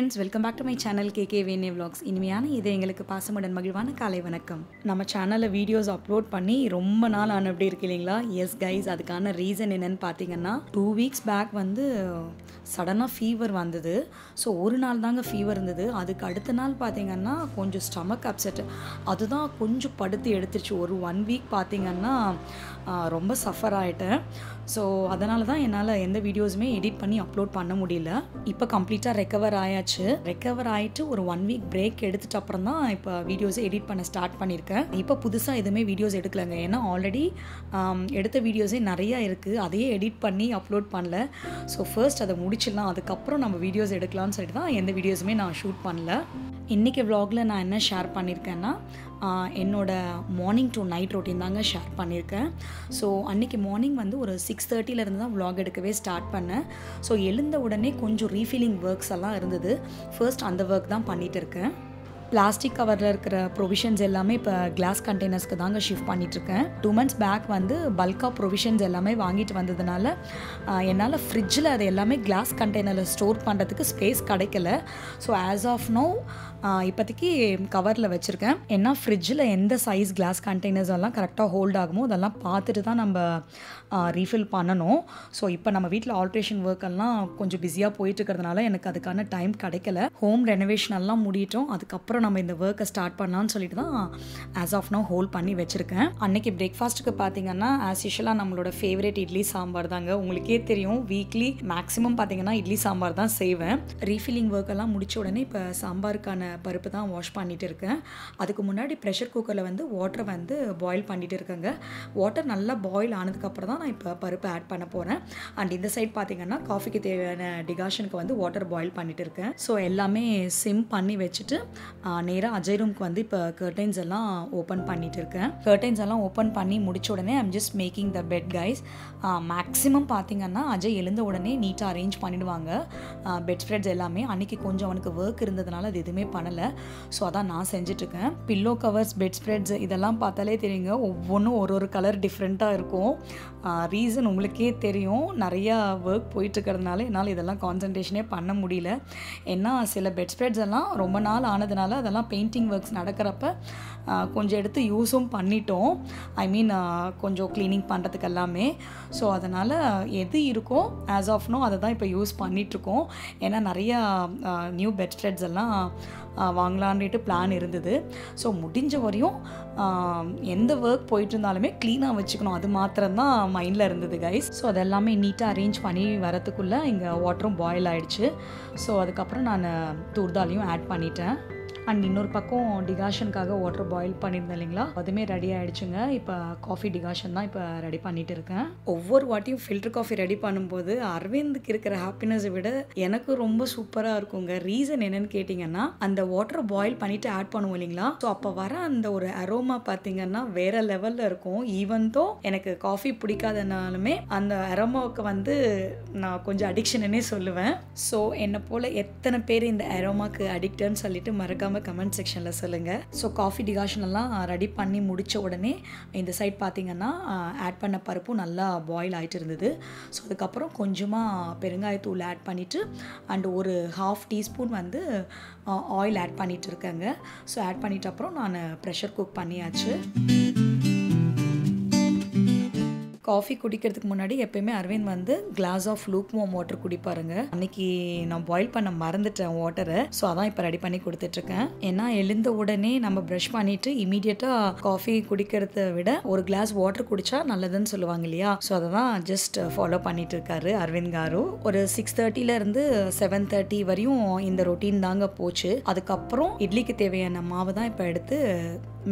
friends, welcome back to my channel KK Vene Vlogs. இனிமையான இது எங்களுக்கு பாசமுடன் மகிழ்வான காலை வணக்கம். நம்ம சேனல்ல வீடியோஸ் அப்லோட் பண்ணி ரொம்ப நாள் ஆன அப்படி இருக்கு இல்லீங்களா? எஸ் கைஸ், அதுக்கான ரீசன் என்னன்னு பாத்தீங்கன்னா 2 weeks பேக் வந்து சடனா ஃபீவர் வந்தது. ஸோ ஒரு நாள் தாங்க ஃபீவர் இருந்தது. அதுக்கு அடுத்த நாள் பார்த்தீங்கன்னா கொஞ்சம் ஸ்டமக் அப்செட். அதுதான் கொஞ்சம் படுத்து எடுத்துருச்சு. ஒரு 1 week பார்த்தீங்கன்னா ரொம்ப சஃபர் ஆகிட்டேன். ஸோ அதனால தான் என்னால் எந்த வீடியோஸுமே எடிட் பண்ணி அப்லோட் பண்ண முடியல. இப்போ கம்ப்ளீட்டாக ரெக்கவர் ஆயாச்சு. ரெக்கவர் ஆகிட்டு ஒரு 1 week பிரேக் எடுத்துட்டு அப்புறம் தான் இப்போ வீடியோஸை எடிட் பண்ண ஸ்டார்ட் பண்ணியிருக்கேன். இப்போ புதுசாக எதுவுமே வீடியோஸ் எடுக்கலைங்க. ஏன்னா ஆல்ரெடி எடுத்த வீடியோஸே நிறையா இருக்குது. அதையே எடிட் பண்ணி அப்லோட் பண்ணல. ஸோ ஃபர்ஸ்ட் அதை முடிச்சிடலாம், அதுக்கப்புறம் நம்ம வீடியோஸ் எடுக்கலாம்னு சொல்லிட்டு தான் எந்த வீடியோஸுமே நான் ஷூட் பண்ணல. இன்றைக்கி vlogல நான் என்ன ஷேர் பண்ணியிருக்கேன்னா என்னோட மார்னிங் டு நைட் ரொட்டீன் தாங்க ஷேர் பண்ணியிருக்கேன். ஸோ அன்றைக்கி மார்னிங் வந்து ஒரு 6:30 தான் vlog எடுக்கவே ஸ்டார்ட் பண்ணேன். ஸோ எழுந்த உடனே கொஞ்சம் ரீஃபில்லிங் ஒர்க்ஸ் எல்லாம் இருந்தது. ஃபர்ஸ்ட் அந்த ஒர்க் தான் பண்ணிகிட்டு இருக்கேன். பிளாஸ்டிக் கவரில் இருக்கிற ப்ரொவிஷன்ஸ் எல்லாமே இப்போ கிளாஸ் கண்டெய்னர்ஸ்க்கு தாங்க ஷிஃப்ட் பண்ணிகிட்ருக்கேன். 2 months பேக் வந்து பல்காக ப்ரொவிஷன்ஸ் எல்லாமே வாங்கிட்டு வந்ததுனால என்னால் ஃப்ரிட்ஜில் அது எல்லாமே கிளாஸ் கண்டெய்னரில் ஸ்டோர் பண்ணுறதுக்கு ஸ்பேஸ் கிடைக்கல. ஸோ ஆஸ் ஆஃப் நோ இப்போதைக்கு கவரில் வச்சுருக்கேன். ஏன்னா ஃப்ரிட்ஜில் எந்த சைஸ் கிளாஸ் கண்டெய்னர்ஸ் எல்லாம் கரெக்டாக ஹோல்ட் ஆகுமோ அதெல்லாம் பார்த்துட்டு தான் நம்ம ரீஃபில் பண்ணணும். ஸோ இப்போ நம்ம வீட்டில் ஆல்ட்ரேஷன் ஒர்க்கெல்லாம் கொஞ்சம் பிஸியாக போயிட்டுருக்கிறதுனால எனக்கு அதுக்கான டைம் கிடைக்கல. ஹோம் ரெனோவேஷன் எல்லாம் முடிட்டோம், அதுக்கப்புறம் நம்ம இந்த ஒர்க்கை ஸ்டார்ட் பண்ணலான்னு சொல்லிட்டு தான் ஆஸ் ஆஃப் நோ ஹோல்ட் பண்ணி வச்சுருக்கேன். அன்றைக்கி பிரேக்ஃபாஸ்ட்டுக்கு பார்த்தீங்கன்னா ஆஸ் யூஷுவலாக நம்மளோட ஃபேவரட் இட்லி சாம்பார் தாங்க. உங்களுக்கே தெரியும், வீக்லி மேக்ஸிமம் பார்த்தீங்கன்னா இட்லி சாம்பார் தான் செய்வேன். ரீஃபில்லிங் ஒர்க்கெல்லாம் முடித்த உடனே இப்போ சாம்பாருக்கான பருப்பு தான் வாஷ் பண்ணிட்டு இருக்கேன். அதுக்கு முன்னாடி ப்ரெஷர் குக்கரில் வந்து வாட்டரை வந்து பாயில் பண்ணிட்டு இருக்கேங்க. வாட்டர் நல்லா பாயில் ஆனதுக்கப்புறம் தான் நான் இப்போ பருப்பு ஆட் பண்ண போகிறேன். அண்ட் இந்த சைட் பார்த்தீங்கன்னா காஃபிக்கு தேவையான டிகாஷனுக்கு வந்து வாட்டர் பாயில் பண்ணிட்டு இருக்கேன். ஸோ எல்லாமே சிம் பண்ணி வச்சுட்டு நேராக அஜய் ரூம்க்கு வந்து இப்போ கர்டைன்ஸ் எல்லாம் ஓப்பன் பண்ணிட்டு இருக்கேன். கர்டைன்ஸ் எல்லாம் ஓப்பன் பண்ணி முடிச்ச உடனே I'm just making the bed guys. Maximum பார்த்தீங்கன்னா அஜய் எழுந்த உடனே நீட்டாக அரேஞ்ச் பண்ணிடுவாங்க பெட் ஸ்ப்ரெட்ஸ் எல்லாமே. அன்றைக்கி கொஞ்சம் அவனுக்கு ஒர்க் இருந்ததுனால அது எதுவுமே பண்ணலை. ஸோ அதான் நான் செஞ்சிட்ருக்கேன். பில்லோ கவர்ஸ், பெட் ஸ்ப்ரெட்ஸ் இதெல்லாம் பார்த்தாலே தெரியுங்க, ஒவ்வொன்றும் ஒரு கலர் டிஃப்ரெண்ட்டாக இருக்கும். ரீசன் உங்களுக்கே தெரியும், நிறையா ஒர்க் போயிட்டுருக்கிறதுனால என்னால் இதெல்லாம் கான்சன்ட்ரேஷனே பண்ண முடியல. ஏன்னா சில பெட் ஸ்ப்ரெட்ஸ் எல்லாம் ரொம்ப நாள் ஆனதுனால அதெல்லாம் பெயிண்டிங் ஒர்க்ஸ் நடக்கிறப்ப கொஞ்சம் எடுத்து யூஸும் பண்ணிட்டோம். ஐ மீன் கொஞ்சம் க்ளீனிங் பண்ணுறதுக்கு எல்லாமே. ஸோ அதனால் எது இருக்கோ ஆஸ் ஆஃப் நோ அதை தான் இப்போ யூஸ் பண்ணிகிட்ருக்கோம். ஏன்னா நிறையா நியூ பெட் ஸ்ப்ரெட்ஸ் எல்லாம் வாங்கலான்ட்டு பிளான் இருந்தது. ஸோ முடிஞ்ச வரையும் எந்த ஒர்க் போயிட்டு இருந்தாலுமே க்ளீனாக வச்சுக்கணும், அது மாத்திரம்தான் மைண்டில் இருந்தது கைஸ். ஸோ அதெல்லாமே நீட்டாக அரேஞ்ச் பண்ணி வரத்துக்குள்ளே இங்கே வாட்டரும் பாயில் ஆகிடுச்சு. ஸோ அதுக்கப்புறம் நான் தூர்தாலையும் ஆட் பண்ணிட்டேன். அண்ட் இன்னொரு பக்கம் டிகாஷனுக்காக வாட்டர் பாயில் பண்ணியிருந்தேன் இல்லைங்களா, அதுவுமே ரெடி ஆகிடுச்சுங்க. இப்போ காஃபி டிகாஷன் தான் இப்போ ரெடி பண்ணிகிட்டு இருக்கேன். ஒவ்வொரு வாட்டியும் ஃபில்டர் காஃபி ரெடி பண்ணும்போது அரவிந்துக்கு இருக்கிற ஹாப்பினஸை விட எனக்கு ரொம்ப சூப்பராக இருக்குங்க. ரீசன் என்னன்னு கேட்டிங்கன்னா, அந்த வாட்டரை பாயில் பண்ணிவிட்டு ஆட் பண்ணுவோம் இல்லைங்களா, ஸோ அப்போ வர அந்த ஒரு அரோமா பார்த்தீங்கன்னா வேறு லெவலில் இருக்கும். ஈவன் தோ எனக்கு காஃபி பிடிக்காதனாலுமே அந்த அரோமாவுக்கு வந்து நான் கொஞ்சம் அடிக்ஷனே சொல்லுவேன். ஸோ என்னை போல் எத்தனை பேர் இந்த அரோமாவுக்கு அடிக்டன்னு சொல்லிட்டு மறக்காமல் கமெண்ட் செக்ஷனில் சொல்லுங்கள். ஸோ காஃபி டிகாஷன் எல்லாம் ரெடி பண்ணி முடித்த உடனே இந்த சைட் பார்த்தீங்கன்னா ஆட் பண்ண பருப்பும் நல்லா பாயில் ஆகிட்டு இருந்தது. ஸோ அதுக்கப்புறம் கொஞ்சமாக பெருங்காயத்தூள் ஆட் பண்ணிவிட்டு அண்ட் ஒரு 1/2 teaspoon வந்து ஆயில் ஆட் பண்ணிகிட்டு இருக்கேங்க. ஸோ ஆட் பண்ணிட்ட அப்புறம் நான் ப்ரெஷர் குக் பண்ணியாச்சு. காஃபி குடிக்கிறதுக்கு முன்னாடி எப்பயுமே அரவிந்த் வந்து glass of lukewarm water குடிப்பாருங்க. அன்னைக்கு நான் பாயில் பண்ண மறந்துட்டேன் வாட்டரை. ஸோ அதான் இப்போ ரெடி பண்ணி கொடுத்துட்ருக்கேன். ஏன்னா எழுந்த உடனே நம்ம ப்ரஷ் பண்ணிட்டு இமீடியட்டாக காஃபி குடிக்கிறத விட ஒரு கிளாஸ் வாட்டர் குடிச்சா நல்லதுன்னு சொல்லுவாங்க இல்லையா. ஸோ அதை தான் ஜஸ்ட் ஃபாலோ பண்ணிட்டு இருக்காரு அரவிந்த் காரு. ஒரு 6:30 7:30 வரையும் இந்த ரொட்டீன் தாங்க போச்சு. அதுக்கப்புறம் இட்லிக்கு தேவையான மாவு தான் இப்போ எடுத்து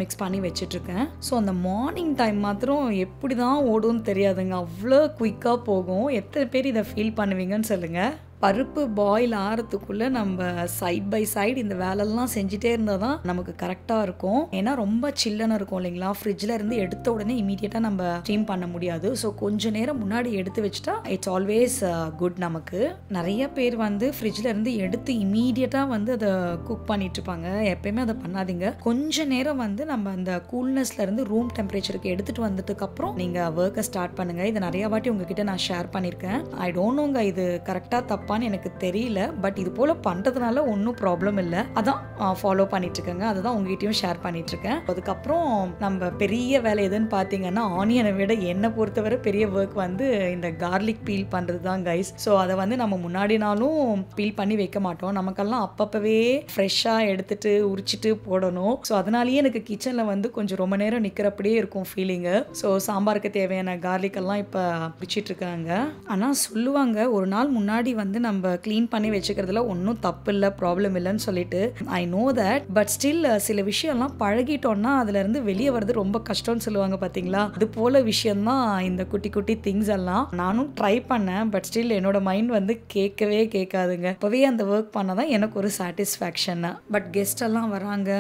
மிக்ஸ் பண்ணி வச்சிட்ருக்கேன். ஸோ அந்த மார்னிங் டைம் மாத்திரம் எப்படி தான் ஓடும்னு தெரியாதுங்க, அவ்வளோ குயிக்காக போகும். எத்தனை பேர் இதை ஃபீல் பண்ணுவீங்கன்னு சொல்லுங்கள். பருப்பு பாயில் ஆகிறதுக்குள்ளே நம்ம சைட் பை சைடு இந்த வேலைலாம் செஞ்சுட்டே இருந்தால் தான் நமக்கு கரெக்டாக இருக்கும். ஏன்னா ரொம்ப சில்லுன்னு இருக்கும் இல்லைங்களா, ஃப்ரிட்ஜில் இருந்து எடுத்த உடனே இமீடியட்டாக நம்ம ஸ்டீம் பண்ண முடியாது. ஸோ கொஞ்சம் நேரம் முன்னாடி எடுத்து வச்சுட்டா இட்ஸ் ஆல்வேஸ் குட். நமக்கு நிறைய பேர் வந்து ஃப்ரிட்ஜில் இருந்து எடுத்து இமீடியட்டாக வந்து அதை குக் பண்ணிட்டு இருப்பாங்க. எப்பயுமே அதை பண்ணாதீங்க. கொஞ்ச நேரம் வந்து நம்ம அந்த கூல்னஸ்லேருந்து ரூம் டெம்பரேச்சருக்கு எடுத்துகிட்டு வந்ததுக்கப்புறம் நீங்கள் ஒர்க்கை ஸ்டார்ட் பண்ணுங்கள். இதை நிறையா வாட்டி உங்ககிட்ட நான் ஷேர் பண்ணியிருக்கேன். ஐ டோன்ட் நோங்க இது கரெக்டாக தப்பு தப்பான்னு எனக்கு தெரியல. பட் இது போல் பண்ணுறதுனால ஒன்றும் ப்ராப்ளம் இல்லை. அதான் ஃபாலோ பண்ணிகிட்ருக்கேங்க. அதுதான் உங்ககிட்டயும் ஷேர் பண்ணிகிட்ருக்கேன். அதுக்கப்புறம் நம்ம பெரிய வேலை எதுன்னு பார்த்தீங்கன்னா, ஆனியனை விட என்னை பொறுத்தவரை பெரிய ஒர்க் வந்து இந்த கார்லிக் பீல் பண்ணுறது தான் கைஸ். ஸோ அதை வந்து நம்ம முன்னாடி நாளும் பீல் பண்ணி வைக்க மாட்டோம். நமக்கெல்லாம் அப்பப்பவே ஃப்ரெஷ்ஷாக எடுத்துட்டு உரிச்சிட்டு போடணும். ஸோ அதனாலேயே எனக்கு கிச்சனில் வந்து கொஞ்சம் ரொம்ப நேரம் நிற்கிறப்படியே இருக்கும் ஃபீலிங்கு. ஸோ சாம்பாருக்கு தேவையான கார்லிக் எல்லாம் இப்போ பிடிச்சிட்டு இருக்காங்க. ஆனால் சொல்லுவாங்க ஒரு நாள் முன்னாடி வந்து நம்ம க்ளீன் பண்ணி வச்சுக்கிறதுல ஒன்றும் தப்பு இல்லை, ப்ராப்ளம் இல்லைன்னு சொல்லிட்டு. I know that. But still சில விஷயம்லாம் பழகிட்டோம்னா அதுலேருந்து வெளியே வர்றது ரொம்ப கஷ்டம்னு சொல்லுவாங்க பார்த்தீங்களா. அது போல விஷயம்தான் இந்த குட்டி குட்டி திங்ஸ் எல்லாம். நானும் ட்ரை பண்ணேன். பட் ஸ்டில் என்னோட மைண்ட் வந்து கேட்கவே கேட்காதுங்க. இப்போவே அந்த ஒர்க் பண்ணாதான் எனக்கு ஒரு சாட்டிஸ்ஃபேக்ஷன். பட் கெஸ்ட் எல்லாம் வராங்க,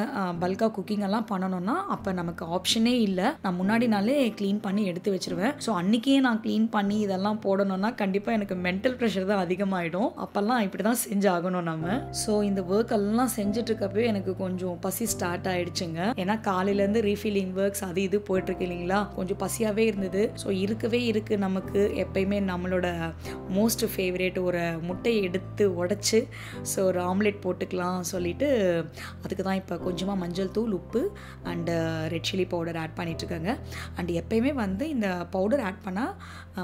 பல்காக குக்கிங் எல்லாம் பண்ணணும்னா அப்போ நமக்கு ஆப்ஷனே இல்லை. நான் முன்னாடி நாளே க்ளீன் பண்ணி எடுத்து வச்சிருவேன். ஸோ அன்றைக்கே நான் க்ளீன் பண்ணி இதெல்லாம் போடணும்னா கண்டிப்பாக எனக்கு மென்டல் ப்ரெஷர் தான் அதிகமாகிடும். அப்போல்லாம் இப்படி தான் செஞ்சாகணும் நம்ம. ஸோ இந்த ஒர்க் எல்லாம் செஞ்சுட்டு இருக்கப்போ எனக்கு கொஞ்சம் பசி ஸ்டார்ட் ஆகிடுச்சுங்க. ஏன்னா காலையிலேருந்து ரீஃபில்லிங் ஒர்க்ஸ் அது இது போயிட்டுருக்கு இல்லைங்களா. கொஞ்சம் பசியாகவே இருந்தது. ஸோ இருக்கவே இருக்குது நமக்கு எப்பயுமே நம்மளோட மோஸ்ட் ஃபேவரேட் ஒரு முட்டையை எடுத்து உடச்சி ஸோ ஒரு ஆம்லேட் போட்டுக்கலாம் சொல்லிட்டு அதுக்கு தான் இப்போ கொஞ்சமாக மஞ்சள் தூள், உப்பு and red chilli powder add பண்ணிட்டுருக்காங்க. அண்ட் எப்பயுமே வந்து இந்த பவுடர் ஆட் பண்ணால்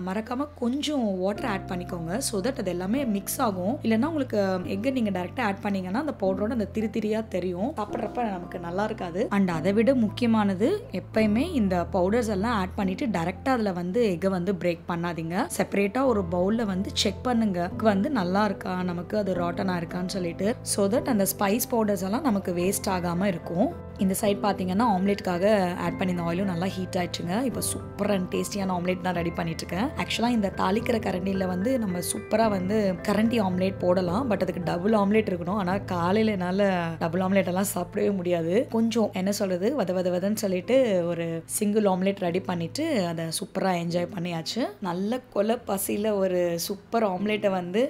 மறக்காமல் கொஞ்சம் வாட்டர் ஆட் பண்ணிக்கோங்க. ஸோ தட் அது எல்லாமே மிக்ஸ் ஆகும். இல்லைன்னா உங்களுக்கு எங்கே நீங்கள் டேரெக்டாக ஆட் பண்ணிங்கன்னா அந்த பவுடரோட அந்த திரியாக தெரியும். சாப்பிட்றப்ப நமக்கு நல்லா இருக்காது. அண்ட் அதை விட முக்கியமானது எப்பயுமே இந்த பவுடர்ஸ் எல்லாம் ஆட் பண்ணிவிட்டு டேரெக்டாக அதில் வந்து எக்கை வந்து பிரேக் பண்ணாதீங்க. செப்பரேட்டாக ஒரு பவுலில் வந்து செக் பண்ணுங்க வந்து நல்லா இருக்கா, நமக்கு அது ராட்டனாக இருக்கான்னு சொல்லிட்டு. ஸோ தட் அந்த ஸ்பைஸ் பவுடர்ஸ் எல்லாம் நமக்கு வேஸ்ட் ஆகாமல் இருக்கும். இந்த சைட் பார்த்தீங்கன்னா ஆம்லேட்டுக்காக ஆட் பண்ணி இந்த ஆயிலும் நல்லா ஹீட் ஆயிடுச்சுங்க. இப்போ சூப்பர் அண்ட் டேஸ்டியான ஆம்லேட் நான் ரெடி பண்ணிட்டு இருக்கேன். ஆக்சுவலாக இந்த தாளிக்கிற கரண்டியில் வந்து நம்ம சூப்பராக வந்து கரண்டி ஆம்லேட் போடலாம். பட் அதுக்கு டபுள் ஆம்லேட் இருக்கணும். ஆனால் காலையில் என்னால் டபுள் ஆம்லேட் எல்லாம் சாப்பிடவே முடியாது. கொஞ்சம் என்ன சொல்கிறது வதன்னு சொல்லிட்டு ஒரு சிங்கிள் ஆம்லேட் ரெடி பண்ணிவிட்டு அதை சூப்பராக என்ஜாய் பண்ணியாச்சு. நல்ல கொலை பசியில் ஒரு சூப்பர் ஆம்லேட்டை வந்து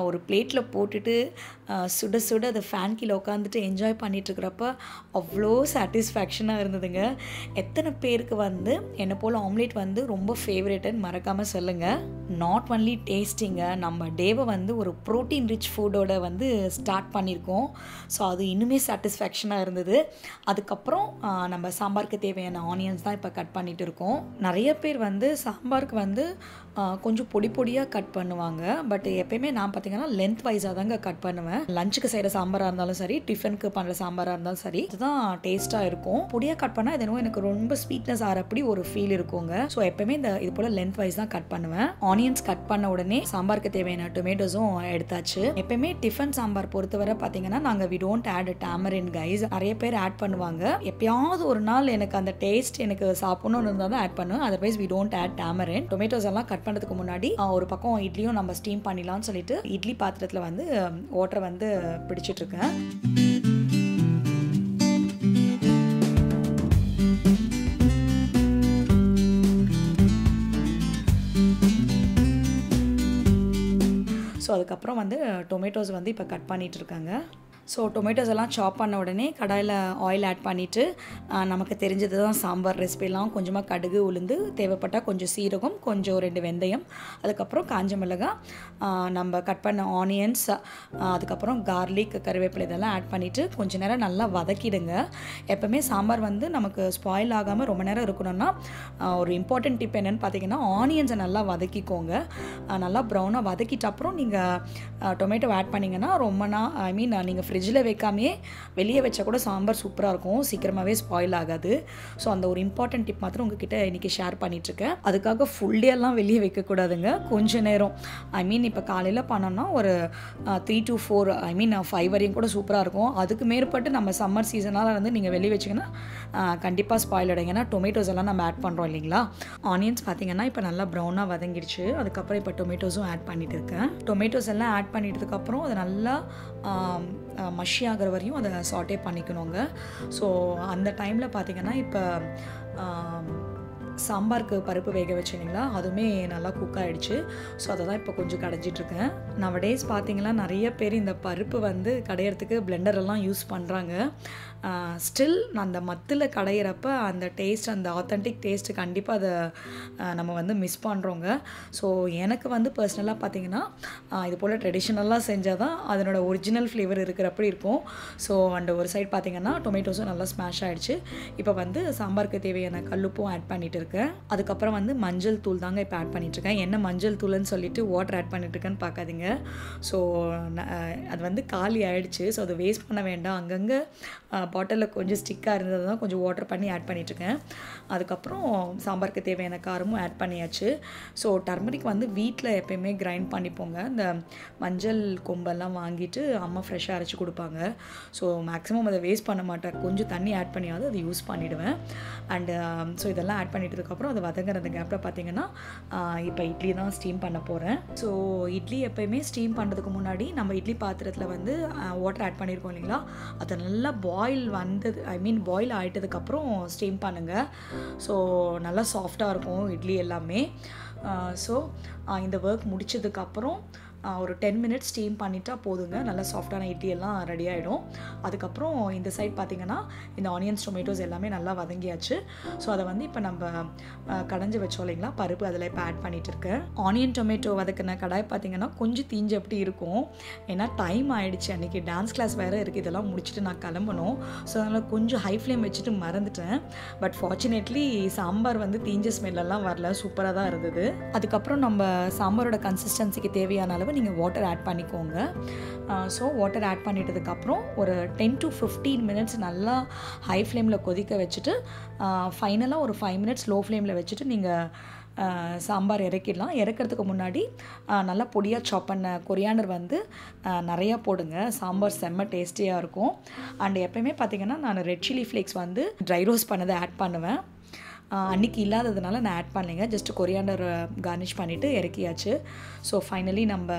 ஒரு பிளேட்டில் போட்டுட்டு சுட சுட அதை ஃபேன் கீழே உட்காந்துட்டு என்ஜாய் பண்ணிட்டுருக்கிறப்ப அவ்வளோ சாட்டிஸ்ஃபேக்ஷனாக இருந்ததுங்க. எத்தனை பேருக்கு வந்து என்னை போல் ஆம்லேட் வந்து ரொம்ப ஃபேவரேட்டுன்னு மறக்காமல் சொல்லுங்கள். நாட் ஒன்லி டேஸ்டிங்க, நம்ம டேவை வந்து ஒரு ப்ரோட்டீன் ரிச் ஃபுட்டோட வந்து ஸ்டார்ட் பண்ணியிருக்கோம். ஸோ அது இன்னுமே சாட்டிஸ்ஃபேக்ஷனாக இருந்தது. அதுக்கப்புறம் நம்ம சாம்பாருக்கு தேவையான ஆனியன்ஸ் தான் இப்போ கட் பண்ணிகிட்டு இருக்கோம். நிறைய பேர் வந்து சாம்பாருக்கு வந்து கொஞ்சம் பொடி பொடியாக கட் பண்ணுவாங்க. பட் எப்பயுமே நான் பார்த்தீங்கன்னா லென்த் வைஸாக தாங்க கட் பண்ணுவேன். லஞ்சுக்கு செய்கிற சாம்பாராக இருந்தாலும் சரி, டிஃபனுக்கு பண்ணுற சாம்பாராக இருந்தாலும் சரி, இதுதான் டேஸ்ட்டாக இருக்கும். பொடியாக கட் பண்ணால் இது எனக்கு ரொம்ப ஸ்வீட்னஸ் ஆகிறப்படி ஒரு ஃபீல் இருக்குங்க. ஸோ எப்பயுமே இது போல் லென்த் வைஸ் தான் கட் பண்ணுவேன். ஆனியன்ஸ் கட் பண்ண உடனே சாம்பாருக்கு தேவையான டொமேட்டோஸும் எடுத்தாச்சு. எப்பயுமே டிஃபன் சாம்பார் பொறுத்தவரை பார்த்தீங்கன்னா நாங்கள் we don't add tamarind guys. நிறைய பேர் ஆட் பண்ணுவாங்க. எப்பயாவது ஒரு நாள் எனக்கு அந்த டேஸ்ட் எனக்கு சாப்பிடணும்னு இருந்தால் தான் ஆட் பண்ணுவேன். Otherwise we don't add tamarind. Tomatoes எல்லாம் கட் பண்ணுறதுக்கு முன்னாடி ஒரு பக்கம் இட்லியும் நம்ம ஸ்டீம் பண்ணிடலாம்னு சொல்லிட்டு இட்லி பாத்திரத்தில் வந்து வாட்டரை வந்து பிடிச்சிட்டு இருக்கேன். ஸோ அதுக்கப்புறம் வந்து டொமேட்டோஸ் வந்து இப்போ கட் பண்ணிகிட்டு இருக்காங்க. ஸோ டொமேட்டோஸ் எல்லாம் சாப் பண்ண உடனே கடாயில் ஆயில் ஆட் பண்ணிவிட்டு நமக்கு தெரிஞ்சது தான் சாம்பார் ரெசிபிலாம் கொஞ்சமாக கடுகு, உளுந்து, தேவைப்பட்டால் கொஞ்சம் சீரகம், கொஞ்சம் 2 வெந்தயம், அதுக்கப்புறம் காஞ்ச மிளகாய், நம்ம கட் பண்ண ஆனியன்ஸ், அதுக்கப்புறம் கார்லிக், கருவேப்பிலை இதெல்லாம் ஆட் பண்ணிவிட்டு கொஞ்சம் நேரம் நல்லா வதக்கிடுங்க. எப்போவுமே சாம்பார் வந்து நமக்கு ஸ்பாயில் ஆகாமல் ரொம்ப நேரம் இருக்கணும்னா ஒரு இம்பார்ட்டன்ட் டிப் என்னென்னு பார்த்தீங்கன்னா ஆனியன்ஸை நல்லா வதக்கிக்கோங்க. நல்லா ப்ரௌனாக வதக்கிட்ட அப்புறம் நீங்கள் டொமேட்டோ ஆட் பண்ணிங்கன்னா ரொம்ப நீங்கள் ஃப்ரிட்ஜில் வைக்காமையே வெளியே வச்சா கூட சாம்பார் சூப்பராக இருக்கும், சீக்கிரமாகவே ஸ்பாயில் ஆகாது. ஸோ அந்த ஒரு இம்பார்ட்டன்ட் டிப் மாத்திரம் உங்ககிட்ட இன்றைக்கி ஷேர் பண்ணிகிட்ருக்கேன். அதுக்காக ஃபுல் டே எல்லாம் வெளியே வைக்கக்கூடாதுங்க. கொஞ்சம் நேரம் இப்போ காலையில் பண்ணோம்னா ஒரு 3 to 4 5 வரையும் கூட சூப்பராக இருக்கும். அதுக்கு மேற்பட்டு நம்ம சம்மர் சீசனால் வந்து நீங்கள் வெளியே வச்சிங்கன்னா கண்டிப்பாக ஸ்பாயில் ஆகிடுங்க. ஏன்னா டொமேட்டோஸ் எல்லாம் நம்ம ஆட் பண்ணுறோம் இல்லைங்களா. ஆனியன்ஸ் பார்த்திங்கன்னா இப்போ நல்லா ப்ரௌனாக வதங்கிடுச்சு. அதுக்கப்புறம் இப்போ டொமேட்டோஸும் ஆட் பண்ணிட்டு இருக்கேன். டொமேட்டோஸ் எல்லாம் ஆட் பண்ணிட்டதுக்கப்புறம் அது நல்லா மஷி ஆகிற வரையும் அதை சாட்டே பண்ணிக்கணுங்க. ஸோ அந்த டைமில் பார்த்திங்கன்னா இப்போ சாம்பாருக்கு பருப்பு வேக வச்சிங்களா, அதுவுமே நல்லா குக் ஆகிடுச்சு. ஸோ அதை தான் இப்போ கொஞ்சம் கடைஞ்சிட்ருக்கேன். நவடேஸ் பார்த்திங்கன்னா நிறைய பேர் இந்த பருப்பு வந்து கடையிறதுக்கு பிளெண்டரெல்லாம் யூஸ் பண்ணுறாங்க. ஸ்டில் அந்த மத்தில் கடையிறப்ப அந்த டேஸ்ட், அந்த ஆத்தென்டிக் டேஸ்ட்டு கண்டிப்பாக அதை நம்ம வந்து மிஸ் பண்ணுறோங்க. ஸோ எனக்கு வந்து பர்சனலாக பார்த்திங்கன்னா இது போல் ட்ரெடிஷ்னலாக செஞ்சால் தான் அதனோட ஒரிஜினல் ஃப்ளேவர் இருக்கிறப்படி இருக்கும். ஸோ அண்ட் ஒரு சைட் பார்த்திங்கன்னா டொமேட்டோஸும் நல்லா ஸ்மாஷ் ஆகிடுச்சு. இப்போ வந்து சாம்பாருக்கு தேவையான கல்லுப்பும் ஆட் பண்ணிகிட்டு இருக்கேன். அதுக்கப்புறம் வந்து மஞ்சள் தூள் தாங்க இப்போ ஆட் பண்ணிகிட்ருக்கேன். என்ன மஞ்சள் தூள்னு சொல்லிட்டு வாட்டர் ஆட் பண்ணிட்டுருக்கேன்னு பார்க்காதீங்க. ஸோ அது வந்து காலி ஆகிடுச்சு. ஸோ அதை வேஸ்ட் பண்ண வேண்டாம். அங்கங்கே பாட்டிலில் கொஞ்சம் ஸ்டிக்காக இருந்தது தான் கொஞ்சம் வாட்டர் பண்ணி ஆட் பண்ணிகிட்ருக்கேன். அதுக்கப்புறம் சாம்பாருக்கு தேவையான காரமும் ஆட் பண்ணியாச்சு. ஸோ டர்மரிக் வந்து வீட்டில் எப்போயுமே கிரைண்ட் பண்ணிப்போங்க. இந்த மஞ்சள் கொம்பெல்லாம் வாங்கிட்டு அம்மா ஃப்ரெஷ்ஷாக அரைச்சி கொடுப்பாங்க. ஸோ மேக்ஸிமம் அதை வேஸ்ட் பண்ண மாட்டேன். கொஞ்சம் தண்ணி ஆட் பண்ணியாவது அதை யூஸ் பண்ணிவிடுவேன். அண்டு ஸோ இதெல்லாம் ஆட் பண்ணிட்டதுக்கப்புறம் அதை வதங்குற அந்த கேப்பில் பார்த்திங்கன்னா இப்போ இட்லி தான் ஸ்டீம் பண்ண போகிறேன். ஸோ இட்லி எப்போயுமே ஸ்டீம் பண்ணுறதுக்கு முன்னாடி நம்ம இட்லி பாத்திரத்தில் வந்து வாட்டர் ஆட் பண்ணியிருக்கோம் இல்லைங்களா, அதை நல்லா பாயில் ஆகிட்டதுக்கப்புறம் ஸ்டீம் பண்ணுங்கள். ஸோ நல்லா சாஃப்டாக இருக்கும் இட்லி எல்லாமே. ஸோ இந்த ஒர்க் முடிச்சதுக்கப்புறம் ஒரு 10 மினிட்ஸ் ஸ்டீம் பண்ணிட்டா போதுங்க. நல்லா சாஃப்டான இட்லி எல்லாம் ரெடி ஆகிடும். அதுக்கப்புறம் இந்த சைட் பார்த்திங்கன்னா இந்த ஆனியன்ஸ் டொமேட்டோஸ் எல்லாமே நல்லா வதங்கியாச்சு. ஸோ அதை வந்து இப்போ நம்ம கடைஞ்சி வச்சோம் இல்லைங்களா பருப்பு, அதில் இப்போ ஆட் பண்ணிகிட்டு இருக்கேன். ஆனியன் டொமேட்டோ வதக்கின கடாய் பார்த்திங்கன்னா கொஞ்சம் தீஞ்சு அப்படி இருக்கும். ஏன்னா டைம் ஆகிடுச்சு, அன்றைக்கி டான்ஸ் கிளாஸ் வேறு இருக்குது. இதெல்லாம் முடிச்சுட்டு நான் கிளம்பணும். ஸோ அதனால் கொஞ்சம் ஹை ஃப்ளேம் வச்சுட்டு மறந்துட்டேன். பட் ஃபார்ச்சுனேட்லி சாம்பார் வந்து தீஞ்ச ஸ்மெல்லாம் வரல, சூப்பராக தான் இருந்தது. அதுக்கப்புறம் நம்ம சாம்பாரோட கன்சிஸ்டன்சிக்கு தேவையான அளவு நீங்கள் வாட்டர் ஆட் பண்ணிக்கோங்க. ஸோ வாட்டர் ஆட் பண்ணிட்டதுக்கப்புறம் ஒரு 10 to 15 மினிட்ஸ் நல்லா ஹை ஃப்ளேமில் கொதிக்க வச்சுட்டு ஃபைனலாக ஒரு 5 மினிட்ஸ் லோ ஃப்ளேமில் வச்சுட்டு நீங்கள் சாம்பார் இறக்கிடலாம். இறக்கிறதுக்கு முன்னாடி நல்லா பொடியாக சாப் பண்ண கொரியாண்டர் வந்து நிறையா போடுங்க. சாம்பார் செம்ம டேஸ்டியாக இருக்கும். அண்ட் எப்போயுமே பார்த்திங்கன்னா நான் ரெட் சில்லி ஃப்ளேக்ஸ் வந்து ட்ரை ரோஸ்ட் பண்ணதை ஆட் பண்ணுவேன். அன்றைக்கி இல்லாததுனால நான் ஆட் பண்ணலைங்க. ஜஸ்ட்டு கொரியாண்டர் கார்னிஷ் பண்ணிவிட்டு இறக்கியாச்சு. ஸோ ஃபைனலி நம்ம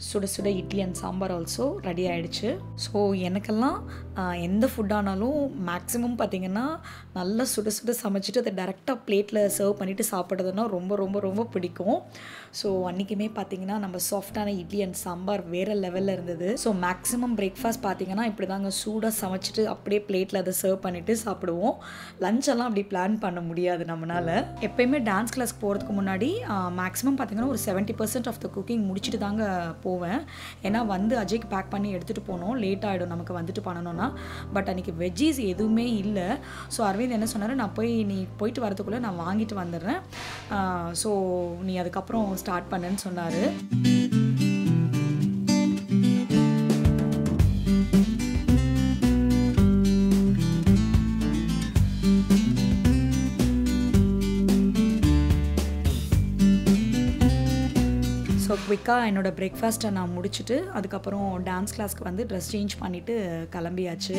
சுட சுட idli and sambar also ready ஆகிடுச்சு. ஸோ எனக்கெல்லாம் எந்த ஃபுட்டானாலும் மேக்ஸிமம் பார்த்திங்கன்னா நல்லா சுட சுட சமைச்சிட்டு அதை டேரெக்டாக பிளேட்டில் சர்வ் பண்ணிவிட்டு சாப்பிட்றதுனா ரொம்ப ரொம்ப ரொம்ப பிடிக்கும். ஸோ அன்றைக்குமே பார்த்திங்கன்னா நம்ம சாஃப்டான இட்லி அண்ட் சாம்பார் வேறு லெவலில் இருந்தது. ஸோ மேக்ஸிமம் பிரேக்ஃபாஸ்ட் பார்த்திங்கன்னா இப்படி தாங்க சூடாக சமைச்சிட்டு அப்படியே பிளேட்டில் அதை சர்வ் பண்ணிவிட்டு சாப்பிடுவோம். லஞ்செல்லாம் அப்படி பிளான் பண்ண முடியாது நம்மளால். எப்போயுமே டான்ஸ் கிளாஸ்க்கு போகிறதுக்கு முன்னாடி மேக்ஸிமம் பார்த்திங்கன்னா ஒரு 70% ஆஃப் த குக்கிங் முடிச்சுட்டு தாங்க போவேன். ஏன்னா வந்து அஜய்க்கு பேக் பண்ணி எடுத்துகிட்டு போனோம், லேட் ஆகிடும் நமக்கு வந்துட்டு பண்ணணும்னா. பட் அன்றைக்கி வெஜ்ஜீஸ் எதுவுமே இல்லை. ஸோ அரவிந்த் என்ன சொன்னார், நீ போயிட்டு வரதுக்குள்ளே நான் வாங்கிட்டு வந்துடுறேன், ஸோ நீ அதுக்கப்புறம் ஸ்டார்ட் பண்ணுன்னு சொன்னார். ஸோ குவிக்காக என்னோடய பிரேக்ஃபாஸ்ட்டை நான் முடிச்சுட்டு அதுக்கப்புறம் டான்ஸ் கிளாஸ்க்கு வந்து ட்ரெஸ் சேஞ்ச் பண்ணிவிட்டு கிளம்பியாச்சு.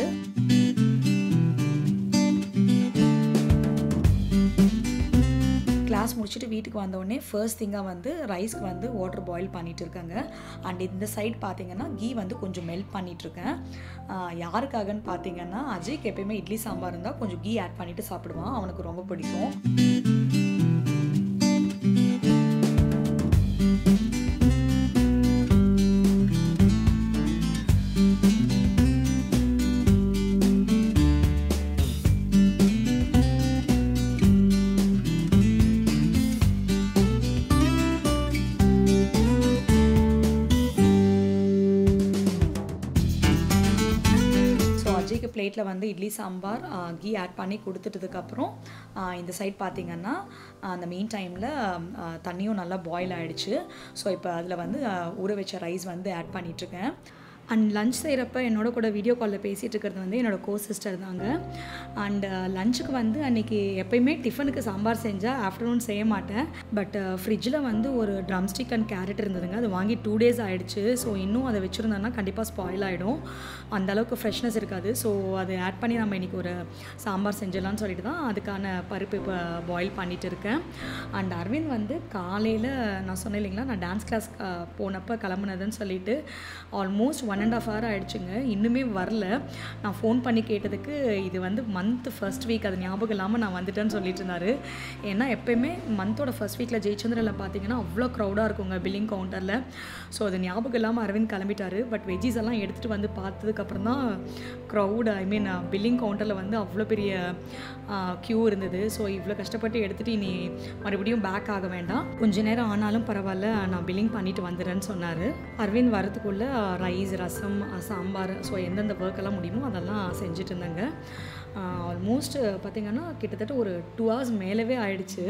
கிளாஸ் முடிச்சுட்டு வீட்டுக்கு வந்தோடனே ஃபர்ஸ்ட் திங்காக வந்து ரைஸ்க்கு வந்து வாட்டர் பாயில் பண்ணிகிட்டு இருக்காங்க. அண்ட் இந்த சைட் பார்த்திங்கன்னா கீ வந்து கொஞ்சம் மெல்ட் பண்ணிகிட்ருக்கேன். யாருக்காகன்னு பார்த்திங்கன்னா அஜய்க்கு எப்பயுமே இட்லி சாம்பார் இருந்தால் கொஞ்சம் கீ ஆட் பண்ணிவிட்டு சாப்பிடுவான், அவனுக்கு ரொம்ப பிடிக்கும். பிளேட்டில் வந்து இட்லி சாம்பார் கீ ஆட் பண்ணி கொடுத்துட்டதுக்கப்புறம் இந்த சைட் பார்த்திங்கன்னா அந்த மெயின் டைமில் தண்ணியும் நல்லா பாயில் ஆகிடுச்சு. ஸோ இப்போ அதில் வந்து ஊற வச்ச ரைஸ் வந்து ஆட் பண்ணிகிட்ருக்கேன். அண்ட் லஞ்ச் செய்கிறப்ப என்னோட கூட வீடியோ காலில் பேசிகிட்டு இருக்கிறது வந்து என்னோடய கோ சிஸ்டர் தாங்க. அண்டு லஞ்சுக்கு வந்து அன்றைக்கி எப்போயுமே டிஃபனுக்கு சாம்பார் செஞ்சால் ஆஃப்டர்நூன் செய்ய மாட்டேன். பட் ஃப்ரிட்ஜில் வந்து ஒரு ட்ரம் ஸ்டிக் அண்ட் கேரட் இருந்ததுங்க. அது வாங்கி 2 days ஆகிடுச்சு. ஸோ இன்னும் அதை வச்சுருந்தோன்னா கண்டிப்பாக ஸ்பாயில் ஆகிடும், அந்தளவுக்கு ஃப்ரெஷ்னஸ் இருக்காது. ஸோ அதை ஆட் பண்ணி நம்ம இன்றைக்கி ஒரு சாம்பார் செஞ்சிடலான்னு சொல்லிட்டு தான் அதுக்கான பருப்பு இப்போ பாயில் பண்ணிகிட்டு இருக்கேன். அண்ட் அரவிந்த் வந்து காலையில் நான் சொன்னேன் இல்லைங்களா, நான் டான்ஸ் கிளாஸ் போனப்போ கிளம்புனதுன்னு சொல்லிட்டு ஆல்மோஸ்ட் 1.5 hour ஆகிடுச்சுங்க, இன்னுமே வரல. நான் ஃபோன் பண்ணி கேட்டதுக்கு இது வந்து மந்த் ஃபர்ஸ்ட் வீக், அது ஞாபகம் இல்லாமல் நான் வந்துட்டேன்னு சொல்லிட்டு இருந்தார். ஏன்னா எப்போயுமே மந்தோட ஃபர்ஸ்ட் வீக்கில் ஜெயச்சந்திரில் பார்த்தீங்கன்னா அவ்வளோ க்ரௌடாக இருக்குங்க பில்லிங் கவுண்டரில். ஸோ அது ஞாபகம் இல்லாமல் அரவிந்த் கிளம்பிட்டார். பட் வெஜ்ஜீஸ் எல்லாம் எடுத்துகிட்டு வந்து பார்த்ததுக்கப்புறம் தான் க்ரௌடு, ஐ மீன் பில்லிங் கவுண்டரில் வந்து அவ்வளோ பெரிய க்யூ இருந்தது. ஸோ இவ்வளோ கஷ்டப்பட்டு எடுத்துகிட்டு இனி மறுபடியும் பேக் ஆக வேண்டாம், கொஞ்ச நேரம் ஆனாலும் பரவாயில்ல, நான் பில்லிங் பண்ணிட்டு வந்துடுறேன்னு சொன்னார். அரவிந்த் வரதுக்குள்ளே ரைஸ், ரசம், சாம்பார், ஸோ எந்தெந்த ஒர்க்கெல்லாம் முடியுமோ அதெல்லாம் செஞ்சுட்டு இருந்தேங்க. ஆல்மோஸ்ட் பார்த்திங்கன்னா கிட்டத்தட்ட ஒரு 2 hours மேலவே ஆயிடுச்சு.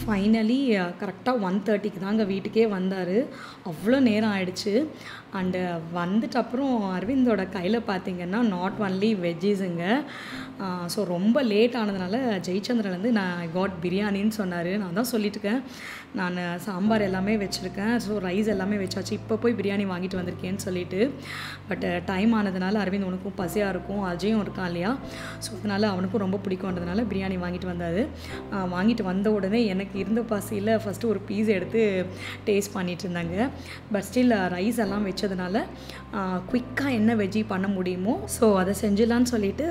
ஃபைனலி கரெக்டாக 1:30க்கு தாங்க வீட்டுக்கே வந்தார். அவ்வளோ நேரம் ஆயிடுச்சு. அண்டு வந்துட்டு அப்புறம் அரவிந்தோட கையில் பார்த்திங்கன்னா நாட் ஒன்லி வெஜ்ஜீஸுங்க. ஸோ ரொம்ப லேட் ஆனதுனால ஜெயச்சந்திரன்லேருந்து நான் காட் பிரியாணின்னு சொன்னார். நான் தான் சொல்லிட்டுருக்கேன், நான் சாம்பார் எல்லாமே வச்சுருக்கேன், ஸோ ரைஸ் எல்லாமே வச்சாச்சு, இப்போ போய் பிரியாணி வாங்கிட்டு வந்திருக்கேன்னு சொல்லிட்டு. பட் டைம் ஆனதுனால அரவிந்த் உனக்கும் பசியாக இருக்கும், அஜயும் இருக்கான் இல்லையா, ஸோ அதனால் அவனுக்கும் ரொம்ப பிடிக்கும்ன்றதுனால பிரியாணி வாங்கிட்டு வந்தார். வாங்கிட்டு வந்த உடனே எனக்கு இருந்த பசியில் ஃபஸ்ட்டு ஒரு பீஸ் எடுத்து டேஸ்ட் பண்ணிகிட்டு இருந்தாங்க. பட் ஸ்டில் ரைஸ் எல்லாம் வச்சதுனால குயிக்காக என்ன வெஜ்ஜி பண்ண முடியுமோ ஸோ அதை செஞ்சிடலான்னு சொல்லிட்டு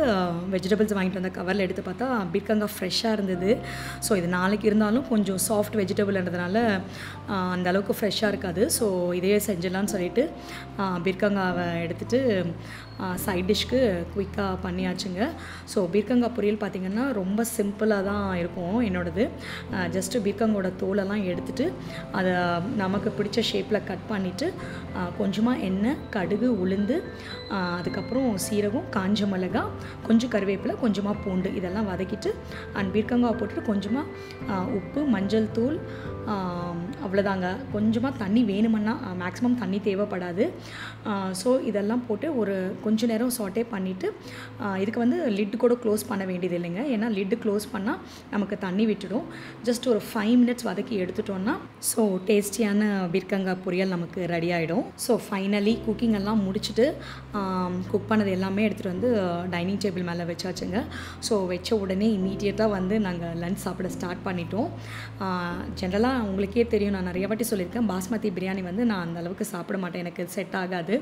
வெஜிடபிள்ஸ் வாங்கிட்டு வந்த கவரில் எடுத்து பார்த்தா பீர்க்கங்காய் ஃப்ரெஷ்ஷாக இருந்தது. ஸோ இது நாளைக்கு இருந்தாலும் கொஞ்சம் சாஃப்ட் வெஜிடபிள்ன்றதுனால அந்த அளவுக்கு ஃப்ரெஷ்ஷாக இருக்காது. ஸோ இதே செஞ்சிடலான்னு சொல்லிட்டு பீர்க்கங்காவை எடுத்துகிட்டு சைட் டிஷ்க்கு குயிக்காக பண்ணியாச்சுங்க. ஸோ பீர்க்கங்காய் பொரியல் பார்த்திங்கன்னா ரொம்ப சிம்பிளாக தான் இருக்கும் என்னோடது. ஜஸ்ட்டு பீர்க்கங்கோட தோலெல்லாம் எடுத்துகிட்டு அதை நமக்கு பிடிச்ச ஷேப்பில் கட் பண்ணிவிட்டு கொஞ்சமாக எண்ணெய், கடுகு, உளுந்து, அதுக்கப்புறம் சீரகம், காஞ்ச மிளகாய், கொஞ்சம் கருவேப்பிலை, கொஞ்சமாக பூண்டு இதெல்லாம் வதக்கிட்டு அண்ட் பீர்க்கங்காய் போட்டுட்டு கொஞ்சமாக உப்பு, மஞ்சள் தூள், அவ்வளோதாங்க. கொஞ்சமாக தண்ணி வேணுமன்னா, மேக்ஸிமம் தண்ணி தேவைப்படாது. ஸோ இதெல்லாம் போட்டு ஒரு கொஞ்ச நேரம் சாட்டே பண்ணிவிட்டு இதுக்கு வந்து லிட்டு கூட க்ளோஸ் பண்ண வேண்டியது இல்லைங்க. ஏன்னா லிட்டு க்ளோஸ் பண்ணால் நமக்கு தண்ணி விட்டுடும். ஜஸ்ட் ஒரு 5 minutes வதக்கி எடுத்துட்டோன்னா ஸோ டேஸ்டியான பீர்க்கங்காய் பொரியல் நமக்கு ரெடி ஆகிடும். ஸோ ஃபைனலி குக்கிங் எல்லாம் முடிச்சுட்டு குக் பண்ணது எல்லாமே எடுத்துகிட்டு வந்து டைனிங் டேபிள் மேலே வச்சாச்சுங்க. ஸோ வச்ச உடனே இமீடியட்டாக வந்து நாங்கள் லன்ச் சாப்பிட ஸ்டார்ட் பண்ணிட்டோம். ஜென்ரலாக உங்களுக்கே தெரியும், நான் நிறைய வாட்டி சொல்லியிருக்கேன், பாஸ்மதி பிரியாணி வந்து நான் அந்த அளவுக்கு சாப்பிட மாட்டேன், எனக்கு செட் ஆகாது.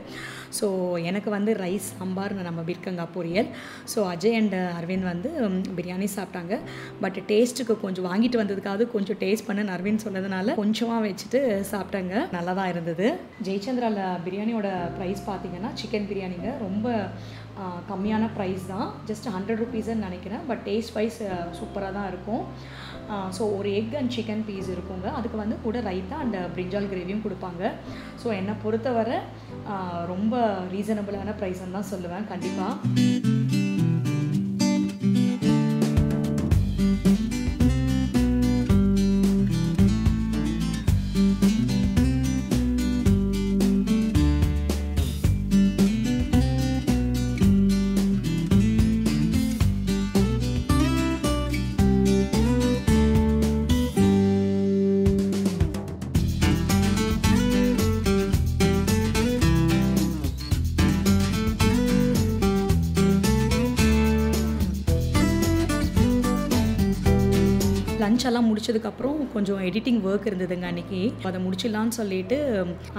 ஸோ எனக்கு வந்து ரைஸ், சாம்பார், நம்ம பீர்க்கங்காய் பொரியல். ஸோ அஜய் அண்ட் அரவிந்த் வந்து பிரியாணி சாப்பிட்டாங்க. பட் டேஸ்ட்டுக்கு கொஞ்சம் வாங்கிட்டு வந்ததுக்காவது கொஞ்சம் டேஸ்ட் பண்ண அரவிந்த் சொன்னதுனால கொஞ்சமாக வச்சுட்டு சாப்பிட்டாங்க. நல்லா தான் இருந்தது. ஜெயச்சந்திராவில் பிரியாணியோட ப்ரைஸ் பார்த்திங்கன்னா சிக்கன் பிரியாணிங்க ரொம்ப கம்மியான ப்ரைஸ் தான், ஜஸ்ட் 100 rupeesன்னு நினைக்கிறேன். பட் டேஸ்ட் வைஸ் சூப்பராக தான் இருக்கும். ஸோ ஒரு எக் அண்ட் சிக்கன் பீஸ் இருக்குங்க, அதுக்கு வந்து கூட ரைத்தா அண்ட் பிரிஞ்சால் கிரேவியும் கொடுப்பாங்க. ஸோ என்னை பொறுத்தவரை ரொம்ப ரீசனபிளான ப்ரைஸ்ன்னு தான் சொல்லுவேன் கண்டிப்பாக. லஞ்ச் எல்லாம் முடிச்சதுக்கப்புறம் கொஞ்சம் எடிட்டிங் ஒர்க் இருந்ததுங்க அன்றைக்கி. அதை முடிச்சிடலான்னு சொல்லிட்டு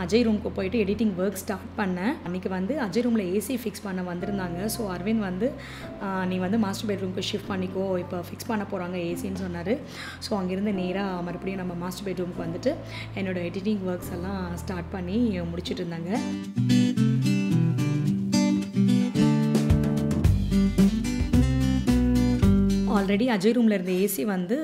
அஜய் ரூமுக்கு போயிட்டு எடிட்டிங் ஒர்க் ஸ்டார்ட் பண்ணேன். அன்றைக்கி வந்து அஜய் ரூமில் ஏசி ஃபிக்ஸ் பண்ண வந்திருந்தாங்க. ஸோ அரவிந்த் வந்து நீ வந்து மாஸ்டர் பெட்ரூமுக்கு ஷிஃப்ட் பண்ணிக்கோ, இப்போ ஃபிக்ஸ் பண்ண போகிறாங்க ஏசின்னு சொன்னார். ஸோ அங்கேருந்து நேராக மறுபடியும் நம்ம மாஸ்டர் பெட்ரூமுக்கு வந்துட்டு என்னோடய எடிட்டிங் ஒர்க்ஸ் எல்லாம் ஸ்டார்ட் பண்ணி முடிச்சுட்டு இருந்தாங்க. ஆல்ரெடி அஜய் ரூமில் இருந்த ஏசி வந்து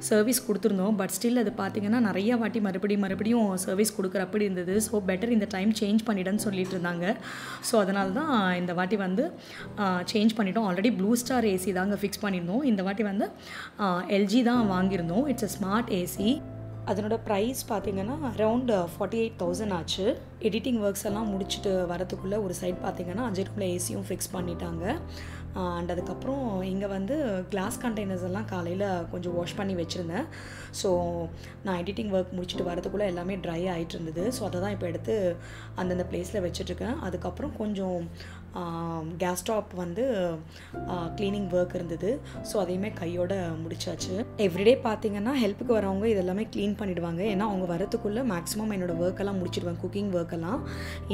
சர்வீஸ் கொடுத்துருந்தோம். பட் ஸ்டில் அது பார்த்திங்கன்னா நிறைய வாட்டி மறுபடியும் சர்வீஸ் கொடுக்குறப்படி இருந்தது. ஸோ பெட்டர் இந்த டைம் சேஞ்ச் பண்ணிவிடுன்னு சொல்லிட்டு இருந்தாங்க. ஸோ அதனால தான் இந்த வாட்டி வந்து சேஞ்ச் பண்ணிட்டோம். ஆல்ரெடி ப்ளூ ஸ்டார் ஏசி தாங்க ஃபிக்ஸ் பண்ணியிருந்தோம். இந்த வாட்டி வந்து எல்ஜி தான் வாங்கியிருந்தோம். It's a smart AC. அதனோட ப்ரைஸ் பார்த்திங்கன்னா அரவுண்ட் 48,000 ஆச்சு. எடிட்டிங் ஒர்க்ஸ் எல்லாம் முடிச்சுட்டு வரத்துக்குள்ளே ஒரு சைட் பார்த்திங்கன்னா அஜய் ரூமில் ஏசியும் ஃபிக்ஸ் பண்ணிட்டாங்க. அண்ட் அதுக்கப்புறம் இங்கே வந்து கிளாஸ் கண்டெய்னர்ஸ் எல்லாம் காலையில் கொஞ்சம் வாஷ் பண்ணி வச்சுருந்தேன். ஸோ நான் எடிட்டிங் ஒர்க் முடிச்சுட்டு வரதுக்குள்ளே எல்லாமே ட்ரை ஆகிட்டு இருந்தது. ஸோ அதை தான் இப்போ எடுத்து அந்தந்த பிளேஸில் வச்சுட்ருக்கேன். அதுக்கப்புறம் கொஞ்சம் கேஸ் ஸ்டாப் வந்து க்ளீனிங் ஒர்க் இருந்தது. ஸோ அதையுமே கையோட முடிச்சாச்சு. எவ்ரிடே பார்த்திங்கன்னா ஹெல்ப்புக்கு வரவங்க இதெல்லாமே க்ளீன் பண்ணிவிடுவாங்க. ஏன்னா அவங்க வரத்துக்குள்ளே மேக்ஸிமம் என்னோடய ஒர்க்கெல்லாம் முடிச்சிடுவேன், குக்கிங் ஒர்க்கெல்லாம்.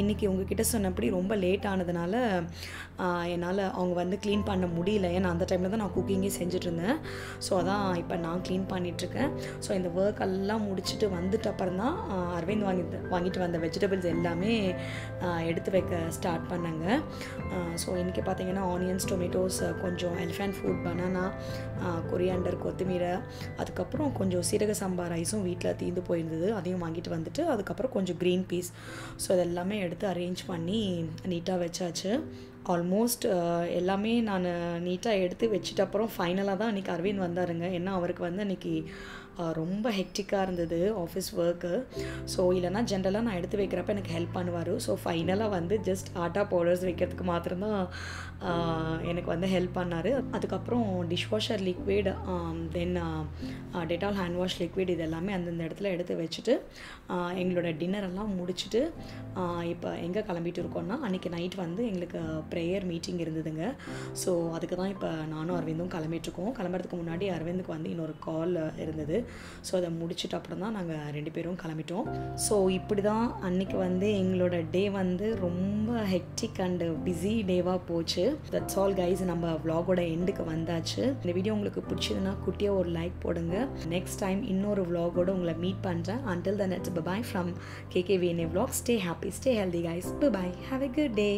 இன்றைக்கி உங்ககிட்ட சொன்னபடி ரொம்ப லேட் ஆனதுனால என்னால் அவங்க வந்து க்ளீன் பண்ண முடியல. ஏன்னா அந்த டைமில் தான் நான் குக்கிங்கே செஞ்சுட்ருந்தேன். ஸோ அதான் இப்போ நான் க்ளீன் பண்ணிகிட்ருக்கேன். ஸோ இந்த ஒர்க் எல்லாம் முடிச்சுட்டு வந்துட்டு அப்புறம் தான் அரவிந்த் வாங்கிட்டு வந்த வெஜிடபிள்ஸ் எல்லாமே எடுத்து வைக்க ஸ்டார்ட் பண்ணேங்க. ஸோ இன்றைக்கி பார்த்திங்கன்னா ஆனியன்ஸ், டொமேட்டோஸ், கொஞ்சம் எலிஃபண்ட் ஃபுட், பனானா, கொரியாண்டர், கொத்தமீரை, அதுக்கப்புறம் கொஞ்சம் சீரக சம்பா ரைஸும் வீட்டில் தீர்ந்து போயிருந்தது. அதையும் வாங்கிட்டு வந்துட்டு அதுக்கப்புறம் கொஞ்சம் க்ரீன் பீஸ். ஸோ இதெல்லாமே எடுத்து அரேஞ்ச் பண்ணி நீட்டாக வச்சாச்சு. ஆல்மோஸ்ட் எல்லாமே நான் நீட்டாக எடுத்து வச்சுட்டு அப்புறம் ஃபைனலாக தான் அன்றைக்கி அரவிந்த் வந்தாருங்க. ஏன்னா அவருக்கு வந்து அன்றைக்கி ரொம்ப ஹெக்டிக்காக இருந்தது ஆஃபீஸ் ஒர்க்கு. ஸோ இல்லைனா ஜென்ரலாக நான் எடுத்து வைக்கிறப்ப எனக்கு ஹெல்ப் பண்ணுவார். ஸோ ஃபைனலாக வந்து ஜஸ்ட் ஆட்டா பவுடர்ஸ் வைக்கிறதுக்கு மாத்திரம்தான் எனக்கு வந்து ஹெல்ப் பண்ணார். அதுக்கப்புறம் டிஷ்வாஷர் லிக்விட், தென் டெட்டால் ஹேண்ட் வாஷ் லிக்விட், இது எல்லாமே அந்தந்த இடத்துல எடுத்து வச்சுட்டு எங்களோட டின்னரெல்லாம் முடிச்சுட்டு இப்போ எங்கே கிளம்பிட்டு இருக்கோன்னா, அன்றைக்கி நைட் வந்து எங்களுக்கு ப்ரேயர் மீட்டிங் இருந்ததுங்க. ஸோ அதுக்கு தான் இப்போ நானும் அரவிந்தும் கிளம்பிட்டுருக்கோம். கிளம்புறதுக்கு முன்னாடி அரவிந்துக்கு வந்து இன்னொரு கால் இருந்தது. ஸோ அதை முடிச்சுட்டு அப்புறம் தான் நாங்கள் 2 பேரும் கிளம்பிட்டோம். ஸோ இப்படி தான் அன்றைக்கி வந்து எங்களோட டே வந்து ரொம்ப ஹெக்டிக் அண்டு பிஸி டேவாக போச்சு. That's all guys. நம்ம vlogோட எண்டுக்கு வந்தாச்சு. இந்த வீடியோ உங்களுக்கு பிடிச்சதுன்னா குட்டியாக ஒரு லைக் போடுங்க. நெக்ஸ்ட் டைம் இன்னொரு vlogோட உங்களை மீட் பண்ணுறேன். Until then, it's bye-bye from KKVNA Vlogs. Stay happy, stay healthy guys. Bye-bye. Have a good day.